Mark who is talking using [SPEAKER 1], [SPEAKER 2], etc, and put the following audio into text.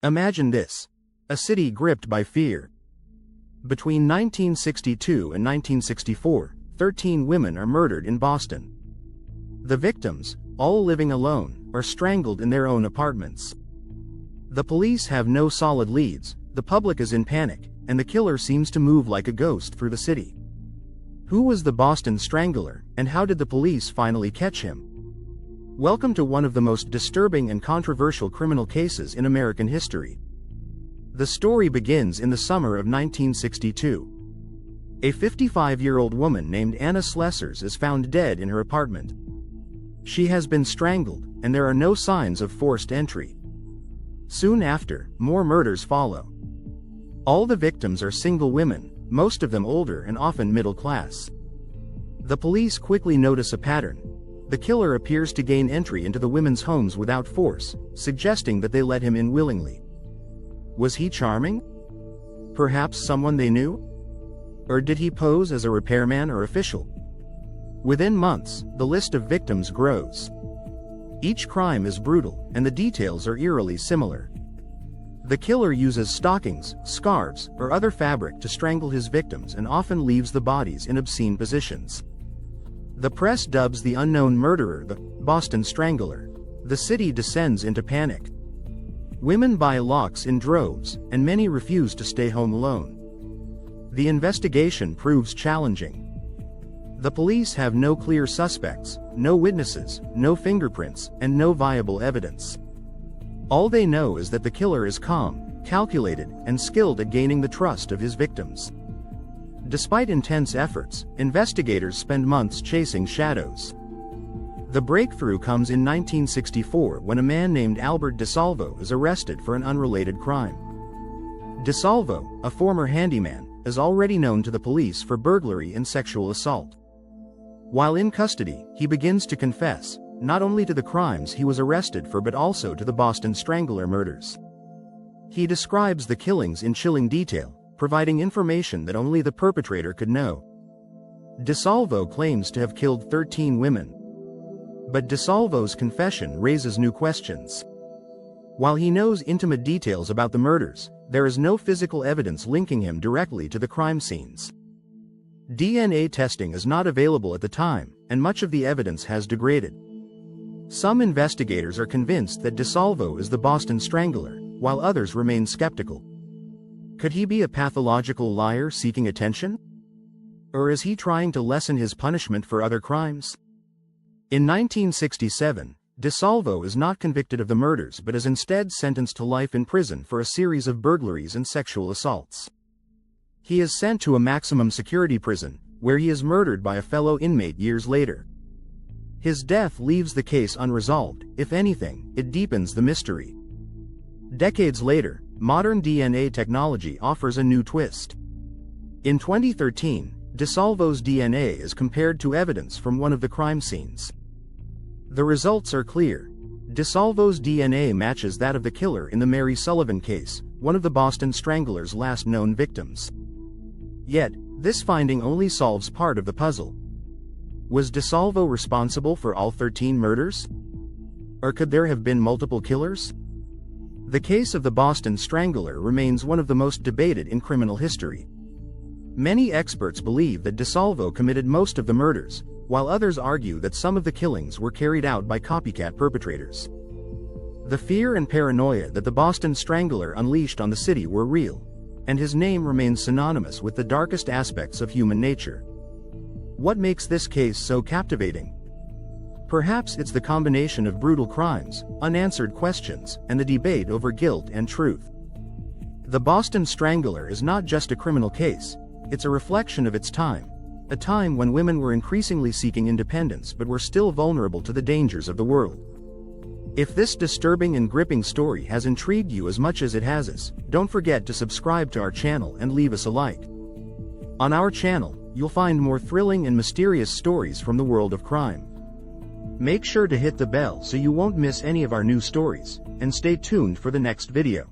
[SPEAKER 1] Imagine this. A city gripped by fear. Between 1962 and 1964, 13 women are murdered in Boston. The victims, all living alone, are strangled in their own apartments. The police have no solid leads, the public is in panic, and the killer seems to move like a ghost through the city. Who was the Boston Strangler, and how did the police finally catch him? Welcome to one of the most disturbing and controversial criminal cases in American history. The story begins in the summer of 1962. A 55-year-old woman named Anna Slessers is found dead in her apartment. She has been strangled, and there are no signs of forced entry. Soon after, more murders follow. All the victims are single women, most of them older and often middle class. The police quickly notice a pattern. The killer appears to gain entry into the women's homes without force, suggesting that they let him in willingly. Was he charming? Perhaps someone they knew? Or did he pose as a repairman or official? Within months, the list of victims grows. Each crime is brutal, and the details are eerily similar. The killer uses stockings, scarves, or other fabric to strangle his victims and often leaves the bodies in obscene positions. The press dubs the unknown murderer the Boston Strangler. The city descends into panic. Women buy locks in droves, and many refuse to stay home alone. The investigation proves challenging. The police have no clear suspects, no witnesses, no fingerprints, and no viable evidence. All they know is that the killer is calm, calculated, and skilled at gaining the trust of his victims. Despite intense efforts, investigators spend months chasing shadows. The breakthrough comes in 1964 when a man named Albert DeSalvo is arrested for an unrelated crime. DeSalvo, a former handyman, is already known to the police for burglary and sexual assault. While in custody, he begins to confess, not only to the crimes he was arrested for but also to the Boston Strangler murders. He describes the killings in chilling detail, providing information that only the perpetrator could know. DeSalvo claims to have killed 13 women. But DeSalvo's confession raises new questions. While he knows intimate details about the murders, there is no physical evidence linking him directly to the crime scenes. DNA testing is not available at the time, and much of the evidence has degraded. Some investigators are convinced that DeSalvo is the Boston Strangler, while others remain skeptical. Could he be a pathological liar seeking attention? Or is he trying to lessen his punishment for other crimes? In 1967, DeSalvo is not convicted of the murders but is instead sentenced to life in prison for a series of burglaries and sexual assaults. He is sent to a maximum security prison, where he is murdered by a fellow inmate years later. His death leaves the case unresolved. If anything, it deepens the mystery. Decades later, modern DNA technology offers a new twist. In 2013, DeSalvo's DNA is compared to evidence from one of the crime scenes. The results are clear. DeSalvo's DNA matches that of the killer in the Mary Sullivan case, one of the Boston Strangler's last known victims. Yet, this finding only solves part of the puzzle. Was DeSalvo responsible for all 13 murders? Or could there have been multiple killers? The case of the Boston Strangler remains one of the most debated in criminal history. Many experts believe that DeSalvo committed most of the murders, while others argue that some of the killings were carried out by copycat perpetrators. The fear and paranoia that the Boston Strangler unleashed on the city were real, and his name remains synonymous with the darkest aspects of human nature. What makes this case so captivating? Perhaps it's the combination of brutal crimes, unanswered questions, and the debate over guilt and truth. The Boston Strangler is not just a criminal case, it's a reflection of its time, a time when women were increasingly seeking independence but were still vulnerable to the dangers of the world. If this disturbing and gripping story has intrigued you as much as it has us, don't forget to subscribe to our channel and leave us a like. On our channel, you'll find more thrilling and mysterious stories from the world of crime. Make sure to hit the bell so you won't miss any of our new stories, and stay tuned for the next video.